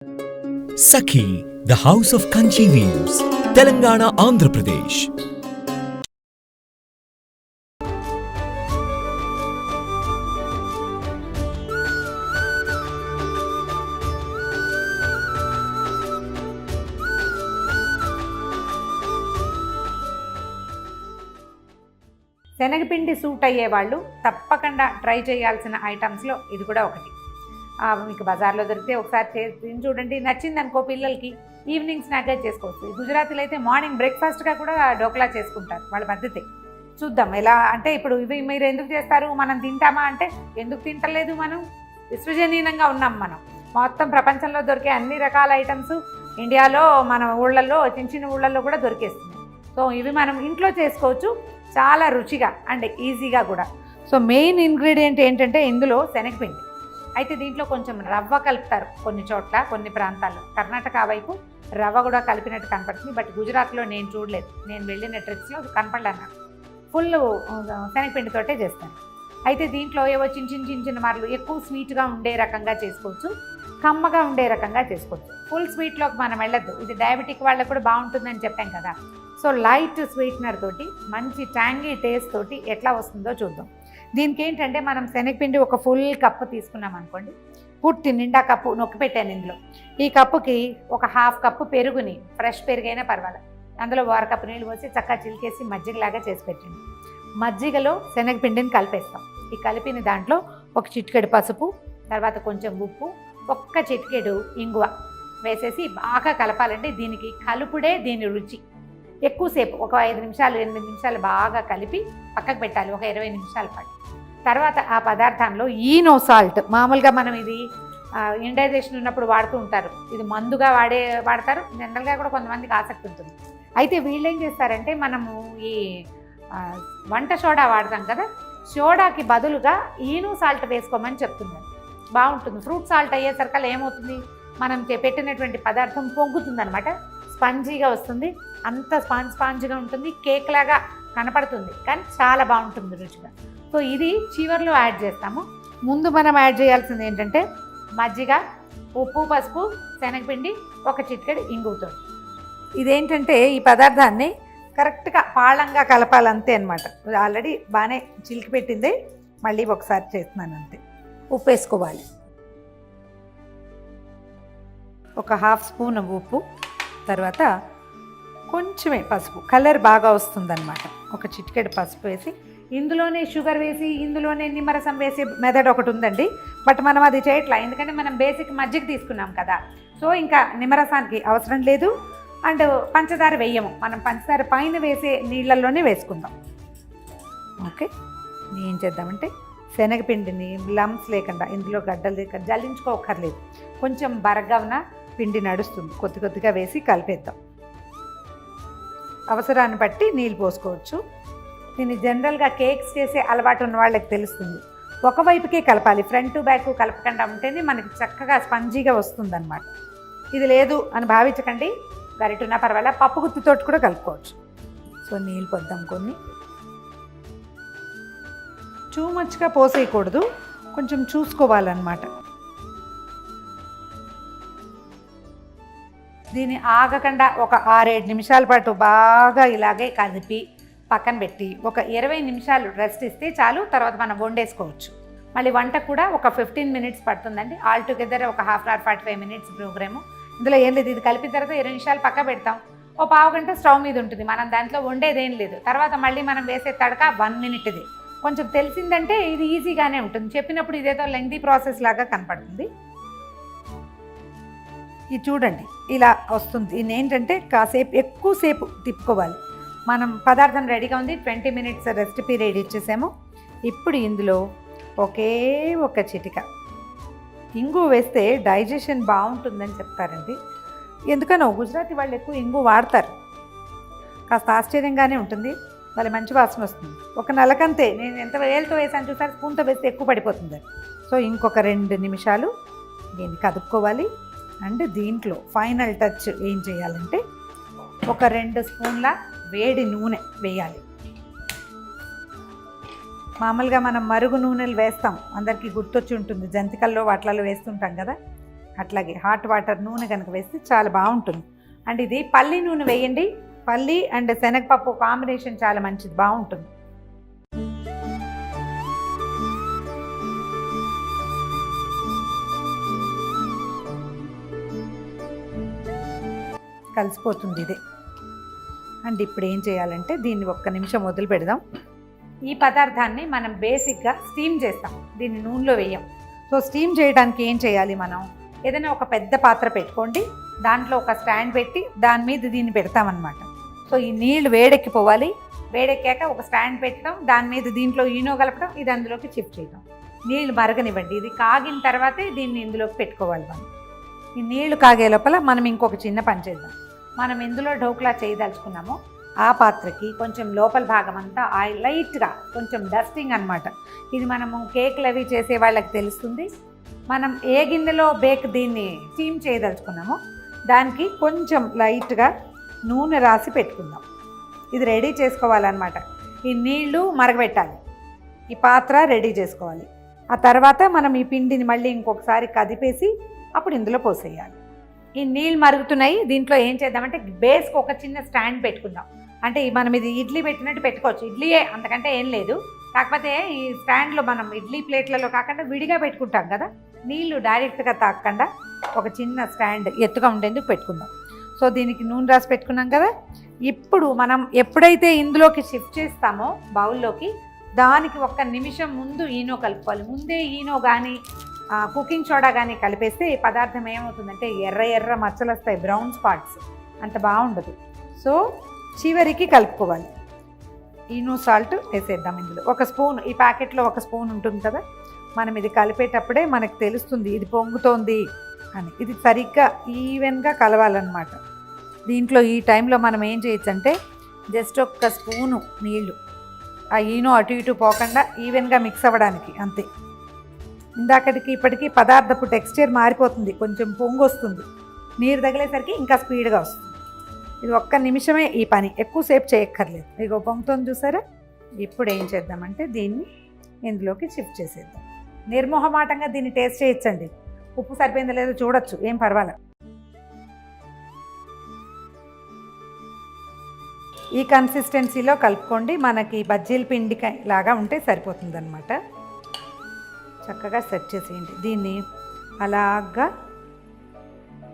Sakhi, the house of Kanchi weaves, Telangana, Andhra Pradesh. శనగపిండి suit అయ్యే వాళ్ళు తప్పకుండా ట్రై చేయాల్సిన ఐటమ్స్లో ఇది కూడా ఒకటి. మీకు బజార్లో దొరికితే ఒకసారి చేసి చూడండి, నచ్చింది అనుకో పిల్లలకి ఈవినింగ్ స్నాక్గా చేసుకోవచ్చు. గుజరాతీలు అయితే మార్నింగ్ బ్రేక్ఫాస్ట్గా కూడా డోక్లా చేసుకుంటారు, వాళ్ళ పద్ధతి. చూద్దాం ఎలా అంటే, ఇప్పుడు ఇవి మీరు ఎందుకు చేస్తారు, మనం తింటామా అంటే ఎందుకు తింటలేదు, మనం విశ్వజనీయంగా ఉన్నాం. మనం మొత్తం ప్రపంచంలో దొరికే అన్ని రకాల ఐటమ్స్ ఇండియాలో మన ఊళ్ళల్లో చిన్న చిన్న ఊళ్ళల్లో కూడా దొరికేస్తుంది. సో ఇవి మనం ఇంట్లో చేసుకోవచ్చు చాలా రుచిగా అండ్ ఈజీగా కూడా. సో మెయిన్ ఇంగ్రీడియంట్ ఏంటంటే ఇందులో శనగపిండి. అయితే దీంట్లో కొంచెం రవ్వ కలుపుతారు కొన్ని చోట్ల, కొన్ని ప్రాంతాల్లో. కర్ణాటక వైపు రవ్వ కూడా కలిపినట్టు కనపడుతుంది, బట్ గుజరాత్లో నేను చూడలేదు. నేను వెళ్ళిన ట్రిప్స్లో కనపడలేదు. నాకు ఫుల్ శనగపిండితోటే చేస్తాను. అయితే దీంట్లో ఏవో చిన్న చిన్న మార్లు ఎక్కువ స్వీట్గా ఉండే రకంగా చేసుకోవచ్చు, కమ్మగా ఉండే రకంగా చేసుకోవచ్చు. ఫుల్ స్వీట్లోకి మనం వెళ్ళొద్దు, ఇది డయాబెటిక్ వాళ్ళకు కూడా బాగుంటుందని చెప్పాం కదా. సో లైట్ స్వీట్నర్ తోటి మంచి ట్యాంగీ టేస్ట్ తోటి ఎట్లా వస్తుందో చూద్దాం. దీనికి ఏంటంటే మనం శనగపిండి ఒక ఫుల్ కప్పు తీసుకున్నాం అనుకోండి, పూర్తి నిండా కప్పు నొక్కి పెట్టాను ఇందులో. ఈ కప్పుకి ఒక హాఫ్ కప్పు పెరుగుని, ఫ్రెష్ పెరుగైనా పర్వాలేదు, అందులో 1 కప్పు నీళ్ళు పోసి చక్కగా చిలికేసి మజ్జిగలాగా చేసి పెట్టండి. మజ్జిగలో శనగపిండిని కలిపేస్తాం. ఈ కలిపిన దాంట్లో ఒక చిటికెడు పసుపు, తర్వాత కొంచెం ఉప్పు, ఒక్క చిటికెడు ఇంగువ వేసేసి బాగా కలపాలంటే దీనికి కలుపుడే దీని రుచి. ఎక్కువసేపు ఒక 5 నిమిషాలు 8 నిమిషాలు బాగా కలిపి పక్కకు పెట్టాలి, ఒక 20 నిమిషాల పాటు. తర్వాత ఆ పదార్థంలో ఈనో సాల్ట్, మామూలుగా మనం ఇది ఇండైజెషన్ ఉన్నప్పుడు వాడుతూ ఉంటారు, ఇది మందుగా వాడతారు. జనరల్గా కూడా కొంతమందికి ఆసక్తి ఉంటుంది. అయితే వీళ్ళు ఏం చేస్తారంటే, మనము ఈ వంట సోడా వాడతాం కదా, సోడాకి బదులుగా ఈనో సాల్ట్ వేసుకోమని చెప్తున్నారు. బాగుంటుంది. ఫ్రూట్ సాల్ట్ అయ్యేసరికల్లా ఏమవుతుంది, మనం పెట్టినటువంటి పదార్థం పొంగుతుంది అనమాట, స్పంజీగా వస్తుంది, అంత స్పాంజ్గా ఉంటుంది, కేక్ లాగా కనపడుతుంది, కానీ చాలా బాగుంటుంది రుచిగా. సో ఇది చివర్లో యాడ్ చేస్తాము. ముందు మనం యాడ్ చేయాల్సింది ఏంటంటే మజ్జిగ, ఉప్పు, పసుపు, శనగపిండి, ఒక చిటికెడు ఇంగువతో. ఇదేంటంటే ఈ పదార్థాన్ని కరెక్ట్గా పాళంగా కలపాలంతే అనమాట. ఆల్రెడీ బాగానే చిలికి పెట్టింది, మళ్ళీ ఒకసారి చేస్తున్నాను అంతే. ఉప్పు వేసుకోవాలి, ఒక హాఫ్ స్పూన్ ఉప్పు, తర్వాత కొంచెమే పసుపు, కలర్ బాగా వస్తుందన్నమాట. ఒక చిటికెడు పసుపు వేసి ఇందులోనే షుగర్ వేసి ఇందులోనే నిమ్మరసం వేసే మెథడ్ ఒకటి ఉందండి, బట్ మనం అది చేయట్లా. ఎందుకంటే మనం బేసిక్ మజ్జిగ తీసుకున్నాం కదా, సో ఇంకా నిమ్మరసానికి అవసరం లేదు. అండ్ పంచదార వేయము, మనం పంచదార పైన వేసే నీళ్ళల్లోనే వేసుకుందాం. ఓకే, ఏం చేద్దామంటే శనగపిండిని లమ్స్ లేకుండా, ఇందులో గడ్డలు లేకుండా జల్లించుకోకర్లేదు, కొంచెం బరగ్గా ఉన్న పిండి నడుస్తుంది, కొద్ది కొద్దిగా వేసి కలిపేద్దాం. అవసరాన్ని బట్టి నీళ్ళు పోసుకోవచ్చు. దీన్ని జనరల్గా కేక్స్ చేసే అలవాటు ఉన్న వాళ్ళకి తెలుస్తుంది, ఒకవైపుకే కలపాలి, ఫ్రంట్ బ్యాక్ కలపకుండా ఉంటేనే మనకి చక్కగా స్పంజీగా వస్తుందన్నమాట. ఇది లేదు అని భావించకండి, గరిటున్నా పర్వాలేదు, పప్పు గుత్తితోటి కూడా కలుపుకోవచ్చు. సో నీళ్ళు పొద్దాం కొన్ని, టూ మచ్గా పోసేయకూడదు, కొంచెం చూసుకోవాలన్నమాట. దీన్ని ఆగకుండా ఒక 6-7 నిమిషాల పాటు బాగా ఇలాగే కలిపి పక్కన పెట్టి ఒక 20 నిమిషాలు రెస్ట్ ఇస్తే చాలు. తర్వాత మనం వండేసుకోవచ్చు. మళ్ళీ వంట కూడా ఒక 15 మినిట్స్ పడుతుందండి. ఆల్ టుగెదర్ ఒక హాఫ్ అవర్ 45 మినిట్స్ ప్రోగ్రాము. ఇందులో ఏం లేదు, ఇది కలిపిన తర్వాత 20 నిమిషాలు పక్క పెడతాం, ఓ పావు గంట స్టవ్ మీద ఉంటుంది, మనం దాంట్లో వండేదేం లేదు. తర్వాత మళ్ళీ మనం వేసే తడక 1 మినిట్ది. కొంచెం తెలిసిందంటే ఇది ఈజీగానే ఉంటుంది, చెప్పినప్పుడు ఇదేదో లెంగ్తీ ప్రాసెస్ లాగా కనపడుతుంది. ఇది చూడండి ఇలా వస్తుంది. ఇది ఏంటంటే కాసేపు ఎక్కువసేపు తిప్పుకోవాలి. మనం పదార్థం రెడీగా ఉంది, 20 మినిట్స్ రెస్ట్ పీరియడ్ ఇచ్చేసాము. ఇప్పుడు ఇందులో ఒకే ఒక చిటిక ఇంగు వేస్తే డైజెషన్ బాగుంటుందని చెప్తారండి. ఎందుకనో గుజరాతీ వాళ్ళు ఎక్కువ ఇంగు వాడతారు. కాస్త ఆశ్చర్యంగానే ఉంటుంది, వాళ్ళ మంచి వాసన వస్తుంది. ఒక నలకంతే, నేను ఎంత వేలతో వేసాను చూసారు, స్పూన్తో వేస్తే ఎక్కువ పడిపోతుంది. సో ఇంకొక 2 నిమిషాలు దీన్ని కదుపుకోవాలి. అండ్ దీంట్లో ఫైనల్ టచ్ ఏం చేయాలంటే ఒక 2 స్పూన్ల వేడి నూనె వేయాలి. మామూలుగా మనం మరుగు నూనెలు వేస్తాం, అందరికీ గుర్తొచ్చి ఉంటుంది, జంతికల్లో వాటిలలో వేస్తుంటాం కదా, అట్లాగే హాట్ వాటర్ నూనె కనుక వేస్తే చాలా బాగుంటుంది. అండ్ ఇది పల్లి నూనె వేయండి, పల్లి అండ్ శనగపప్పు కాంబినేషన్ చాలా మంచిది, బాగుంటుంది. కలిసిపోతుంది ఇదే. అండ్ ఇప్పుడు ఏం చేయాలంటే దీన్ని ఒక్క నిమిషం వదిలి పెడదాం. ఈ పదార్థాన్ని మనం బేసిక్గా స్టీమ్ చేస్తాం, దీన్ని నూనెలో వేయం. సో స్టీమ్ చేయడానికి ఏం చేయాలి, మనం ఏదైనా ఒక పెద్ద పాత్ర పెట్టుకోండి, దాంట్లో ఒక స్టాండ్ పెట్టి దాని మీద దీన్ని పెడతామన్నమాట. సో ఈ నీళ్లు వేడెక్కిపోవాలి, వేడెక్కాక ఒక స్టాండ్ పెట్టడం, దాని మీద దీంట్లో ఈనో కలపడం, ఇది అందులోకి షిఫ్ట్ చేయడం. నీళ్లు మరగనివ్వండి, ఇది కాగిన తర్వాతే దీన్ని ఇందులోకి పెట్టుకోవాలి. మనం ఈ నీళ్లు కాగే లోపల మనం ఇంకొక చిన్న పని చేద్దాం. మనం ఎందులో ఢోక్లా చేయదలుచుకున్నామో ఆ పాత్రకి కొంచెం లోపల భాగం అంతా ఆయిల్ లైట్గా కొంచెం డస్టింగ్ అనమాట. ఇది మనము కేక్లు అవి చేసే వాళ్ళకి తెలుస్తుంది. మనం ఏ గిన్నెలో దీన్ని స్టీమ్ చేయదలుచుకున్నామో దానికి కొంచెం లైట్గా నూనె రాసి పెట్టుకుందాం. ఇది రెడీ చేసుకోవాలన్నమాట. ఈ నీళ్లు మరగబెట్టాలి, ఈ పాత్ర రెడీ చేసుకోవాలి. ఆ తర్వాత మనం ఈ పిండిని మళ్ళీ ఇంకొకసారి కదిపేసి అప్పుడు ఇందులో పోసేయాలి. ఈ నీళ్ళు మరుగుతున్నాయి, దీంట్లో ఏం చేద్దామంటే బేస్కి ఒక చిన్న స్టాండ్ పెట్టుకుందాం. అంటే మనం ఇది ఇడ్లీ పెట్టినట్టు పెట్టుకోవచ్చు, ఇడ్లీయే, అంతకంటే ఏం లేదు. కాకపోతే ఈ స్టాండ్లో మనం ఇడ్లీ ప్లేట్లలో కాకుండా విడిగా పెట్టుకుంటాం కదా, నీళ్లు డైరెక్ట్గా తాకకుండా ఒక చిన్న స్టాండ్ ఎత్తుగా ఉండేందుకు పెట్టుకుందాం. సో దీనికి నూనె రాసి పెట్టుకున్నాం కదా. ఇప్పుడు మనం ఎప్పుడైతే ఇందులోకి షిఫ్ట్ చేస్తామో బౌల్లోకి, దానికి ఒక్క నిమిషం ముందు ఈనో కలుపుకోవాలి. ముందే ఈనో కానీ కుకింగ్ సోడా కానీ కలిపేస్తే ఈ పదార్థం ఏమవుతుందంటే ఎర్ర ఎర్ర మచ్చలు వస్తాయి, బ్రౌన్ స్పాట్స్, అంత బాగుండదు. సో చివరికి కలుపుకోవాలి. ఈనో సాల్ట్ వేసేద్దాం ఇందులో ఒక స్పూన్. ఈ ప్యాకెట్లో ఒక స్పూన్ ఉంటుంది కదా, మనం ఇది కలిపేటప్పుడే మనకు తెలుస్తుంది ఇది పొంగుతోంది అని. ఇది సరిగ్గా ఈవెన్గా కలవాలన్నమాట. దీంట్లో ఈ టైంలో మనం ఏం చేయొచ్చు అంటే జస్ట్ ఒక్క స్పూను నీళ్ళు, ఆ ఈనో అటు ఇటు పోకుండా ఈవెన్గా మిక్స్ అవ్వడానికి, అంతే. ఇందాకటికి ఇప్పటికీ పదార్థపు టెక్స్చర్ మారిపోతుంది, కొంచెం పొంగు వస్తుంది, నీరు తగిలేసరికి ఇంకా స్పీడ్గా వస్తుంది. ఇది ఒక్క నిమిషమే ఈ పని, ఎక్కువసేపు చేయక్కర్లేదు. ఇక పొంగుతుంది చూసారా. ఇప్పుడు ఏం చేద్దామంటే దీన్ని ఇందులోకి షిఫ్ట్ చేసేద్దాం. నిర్మోహమాటంగా దీన్ని టేస్ట్ చేయొచ్చండి, ఉప్పు సరిపోయిందో లేదో చూడొచ్చు, ఏం పర్వాలేదు. ఈ కన్సిస్టెన్సీలో కలుపుకోండి, మనకి బజ్జీల పిండి లాగా ఉంటే సరిపోతుందన్నమాట. చక్కగా సెట్ చేసేయండి. దీన్ని అలాగా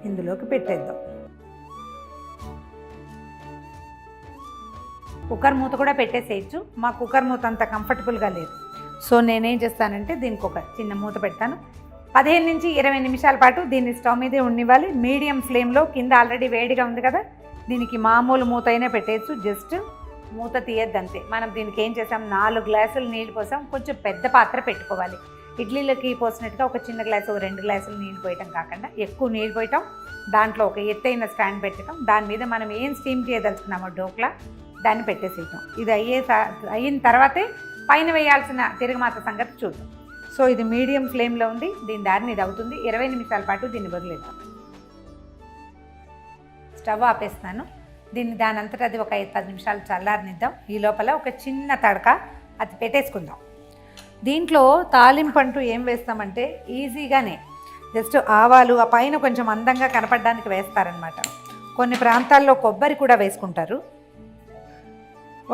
ఇందులోకి పెట్టేద్దాం. కుక్కర్ మూత కూడా పెట్టేసేయచ్చు, మా కుక్కర్ మూత అంత కంఫర్టబుల్గా లేదు. సో నేనేం చేస్తానంటే దీనికి ఒక చిన్న మూత పెడతాను. 15 నుంచి 20 నిమిషాల పాటు దీన్ని స్టవ్ మీదే ఉండివ్వాలి, మీడియం ఫ్లేమ్లో. కింద ఆల్రెడీ వేడిగా ఉంది కదా, దీనికి మామూలు మూత అయినా పెట్టేయచ్చు, జస్ట్ మూత తీయద్దు అంతే. మనం దీనికి ఏం చేసాం, 4 గ్లాసులు నీళ్ళు పోసాం. కొంచెం పెద్ద పాత్ర పెట్టుకోవాలి, ఇడ్లీలకి పోసినట్టుగా ఒక చిన్న గ్లాసు 2 గ్లాసులు నీళ్ళు పోయటం కాకుండా ఎక్కువ నీళ్ళు పోయటం, దాంట్లో ఒక ఎత్తైన స్టాండ్ పెట్టడం, దాని మీద మనం ఏం స్టీమ్ చేయదలుచుకున్నామో ఢోక్లా దాన్ని పెట్టేసేయటం. ఇది అయిన తర్వాతే పైన వేయాల్సిన తిరగమాత సంగతి చూద్దాం. సో ఇది మీడియం ఫ్లేమ్లో ఉంది, దీని దారిని ఇది అవుతుంది. 20 నిమిషాల పాటు దీన్ని వదిలేద్దాం. స్టవ్ ఆపేస్తాను. దీన్ని దానంతటా అది ఒక 5-10 నిమిషాలు చల్లారనిద్దాం. ఈ లోపల ఒక చిన్న తడక అది పెట్టేసుకుందాం. దీంట్లో తాలింపు అంటూ ఏం వేస్తామంటే ఈజీగానే జస్ట్ ఆవాలు, ఆ పైన కొంచెం అందంగా కనపడడానికి వేస్తారనమాట. కొన్ని ప్రాంతాల్లో కొబ్బరి కూడా వేసుకుంటారు.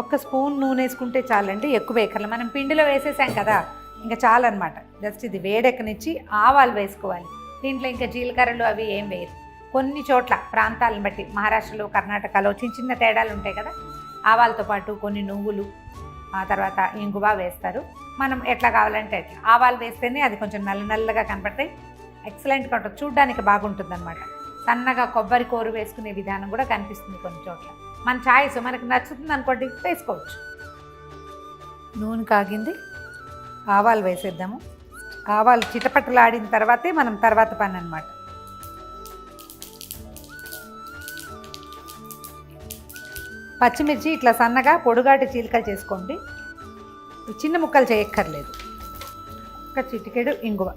ఒక్క స్పూన్ నూనె వేసుకుంటే చాలండి, ఎక్కువ వేయకర్ల. మనం పిండిలో వేసేసాం కదా, ఇంకా చాలన్నమాట. జస్ట్ ఇది వేడెక్కనిచ్చి ఆవాలు వేసుకోవాలి. దీంట్లో ఇంకా జీలకర్రలు అవి ఏం వేయరు. కొన్ని చోట్ల ప్రాంతాలను బట్టి, మహారాష్ట్రలో, కర్ణాటకలో చిన్న చిన్న తేడాలు ఉంటాయి కదా, ఆవాలతో పాటు కొన్ని నువ్వులు, ఆ తర్వాత ఇంగువ వేస్తారు. మనం ఎట్లా కావాలంటే ఎట్లా. ఆవాలు వేస్తేనే అది కొంచెం నల్లగా కనపడతాయి, ఎక్సలెంట్గా ఉంటుంది, చూడ్డానికి బాగుంటుంది అనమాట. సన్నగా కొబ్బరి కూరు వేసుకునే విధానం కూడా కనిపిస్తుంది కొన్ని చోట్ల. మన చాయిస్, మనకు నచ్చుతుంది అనుకోండి వేసుకోవచ్చు. నూనె కాగింది, ఆవాలు వేసేద్దాము. ఆవాలు చిటపటలాడిన తర్వాతే మనం తర్వాత పని అనమాట. పచ్చిమిర్చి ఇట్లా సన్నగా పొడుగాటి చీలికలు చేసుకోండి, చిన్న ముక్కలు చేయక్కర్లేదు. ఒక చిటికెడు ఇంగువ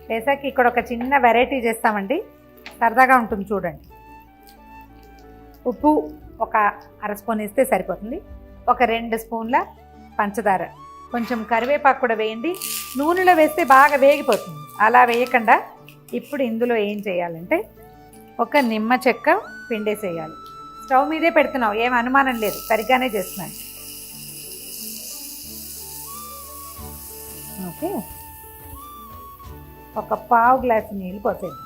వేసాక ఇక్కడ ఒక చిన్న వెరైటీ చేస్తామండి, సరదాగా ఉంటుంది చూడండి. ఉప్పు ఒక 1/2 స్పూన్ వేస్తే సరిపోతుంది. ఒక 2 స్పూన్ల పంచదార, కొంచెం కరివేపాకు కూడా వేయండి. నూనెలో వేస్తే బాగా వేగిపోతుంది, అలా వేయకుండా ఇప్పుడు ఇందులో ఏం చేయాలంటే ఒక నిమ్మ చెక్క పిండేసేయాలి. స్టవ్ మీదే పెడుతున్నావు, ఏం అనుమానం లేదు, సరిగ్గానే చేస్తున్నాను. ఓకే, ఒక పావు గ్లాసు నీళ్ళు పోసేది.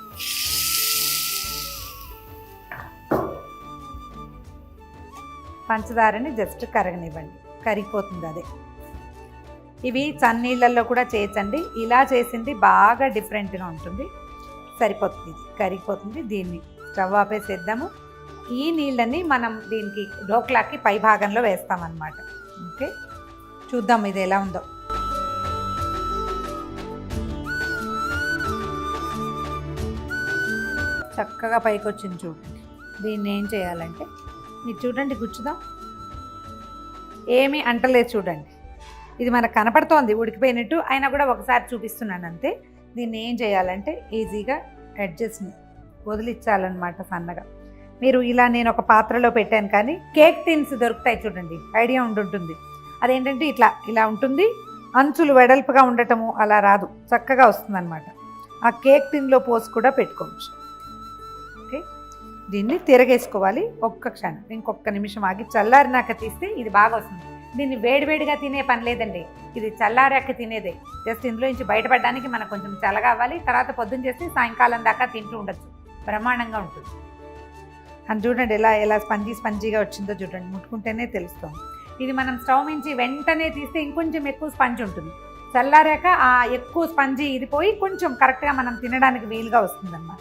పంచదారని జస్ట్ కరగనివ్వండి, కరిగిపోతుంది అదే. ఇవి చన్నీళ్ళల్లో కూడా చేయొచ్చండి. ఇలా చేసింది బాగా డిఫరెంట్గా ఉంటుంది, సరిపోతుంది. ఇది కరిగిపోతుంది. దీన్ని స్టవ్ ఆపేసేద్దాము. ఈ నీళ్ళని మనం దీనికి ఢోక్లాకి పై భాగంలో వేస్తామన్నమాట. ఓకే, చూద్దాం ఇది ఎలా ఉందో. చక్కగా పైకి వచ్చింది చూడండి. దీన్ని ఏం చేయాలంటే మీరు చూడండి, గుచ్చుదాం. ఏమీ అంటలేదు చూడండి. ఇది మనకు కనపడుతోంది ఉడికిపోయినట్టు, అయినా కూడా ఒకసారి చూపిస్తున్నాను అంతే. దీన్ని ఏం చేయాలంటే ఈజీగా ఎడ్జెస్ని వదిలించాలన్నమాట సన్నగా. మీరు ఇలా నేను ఒక పాత్రలో పెట్టాను, కానీ కేక్ టిన్స్ దొరుకుతాయి చూడండి, ఐడియా ఉండుంటుంది. అదేంటంటే ఇట్లా ఇలా ఉంటుంది, అంచులు వెడల్పుగా ఉండటము అలా రాదు, చక్కగా వస్తుందన్నమాట. ఆ కేక్ టిన్లో పోసి కూడా పెట్టుకోవచ్చు. ఓకే, దీన్ని తిరగేసుకోవాలి. ఒక్క క్షణం, ఇంకొక నిమిషం ఆగి చల్లారినాక తీస్తే ఇది బాగా వస్తుంది. దీన్ని వేడివేడిగా తినే పని లేదండి, ఇది చల్లారాక తినేదే. జస్ట్ ఇందులో నుంచి బయటపడడానికి మనకు కొంచెం చల్లగా అవ్వాలి. తర్వాత పొద్దున్న చేస్తే సాయంకాలం దాకా తింటూ ఉండొచ్చు, బ్రహ్మాండంగా ఉంటుంది. అని చూడండి ఎలా స్పంజీగా వచ్చిందో చూడండి, ముట్టుకుంటేనే తెలుస్తుంది. ఇది మనం స్టవ్ నుంచి వెంటనే తీస్తే ఇంకొంచెం ఎక్కువ స్పంజ్ ఉంటుంది. చల్లారాక ఆ ఎక్కువ స్పంజీ ఇది పోయి కొంచెం కరెక్ట్గా మనం తినడానికి వీలుగా వస్తుందన్నమాట.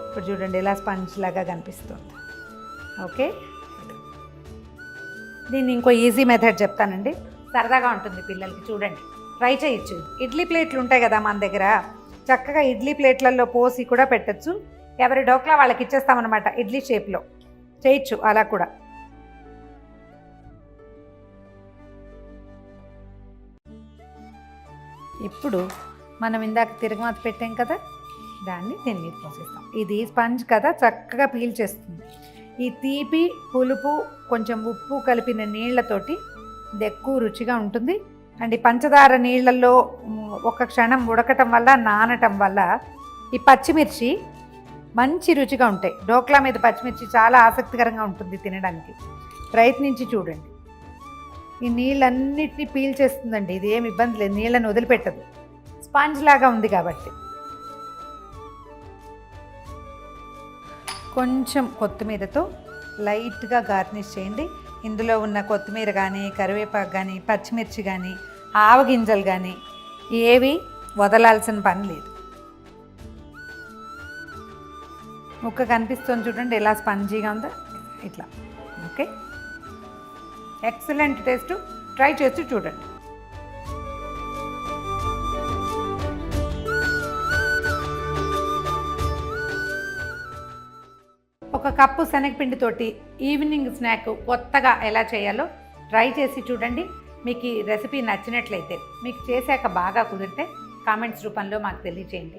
ఇప్పుడు చూడండి ఎలా స్పంజ్ లాగా కనిపిస్తుంది. ఓకే, దీన్ని ఇంకో ఈజీ మెథడ్ చెప్తానండి, సరదాగా ఉంటుంది పిల్లలకి. చూడండి, ట్రై చేయొచ్చు. ఇడ్లీ ప్లేట్లు ఉంటాయి కదా మన దగ్గర, చక్కగా ఇడ్లీ ప్లేట్లలో పోసి కూడా పెట్టచ్చు. ఎవరి డోక్లా వాళ్ళకి ఇచ్చేస్తామన్నమాట, ఇడ్లీ షేప్లో చేయొచ్చు అలా కూడా. ఇప్పుడు మనం ఇందాక తిరగమాత పెట్టాం కదా, దాన్ని దీని మీద పోసేస్తాం. ఇది స్పంజ్ కదా, చక్కగా పీల్చేస్తుంది. ఈ తీపి పులుపు కొంచెం ఉప్పు కలిపిన నీళ్లతోటి ఇది ఎక్కువ రుచిగా ఉంటుంది. అండ్ ఈ పంచదార నీళ్ళల్లో ఒక క్షణం ఉడకటం వల్ల, నానటం వల్ల ఈ పచ్చిమిర్చి మంచి రుచిగా ఉంటాయి. డోక్లా మీద పచ్చిమిర్చి చాలా ఆసక్తికరంగా ఉంటుంది తినడానికి. ప్రయత్నించి చూడండి. ఈ నీళ్ళన్నిటినీ పీల్చేస్తుందండి, ఇది ఏమి ఇబ్బంది లేదు, నీళ్ళని వదిలిపెట్టదు, స్పాంజ్ లాగా ఉంది కాబట్టి. కొంచెం కొత్తిమీరతో లైట్గా గార్నిష్ చేయండి. ఇందులో ఉన్న కొత్తిమీర కానీ, కరివేపాకు కానీ, పచ్చిమిర్చి కానీ, ఆవగింజలు కానీ ఏవి వదలాల్సిన పని లేదు. ముక్క కనిపిస్తుంది చూడండి ఎలా స్పంజీగా ఉందో, ఇట్లా. ఓకే, ఎక్సలెంట్ టేస్ట్, ట్రై చేసి చూడండి. ఒక కప్పు శనగపిండితోటి ఈవినింగ్ స్నాక్ కొత్తగా ఎలా చేయాలో ట్రై చేసి చూడండి. మీకు ఈ రెసిపీ నచ్చినట్లయితే, మీకు చేశాక బాగా కుదిరితే కామెంట్స్ రూపంలో మాకు తెలియచేయండి.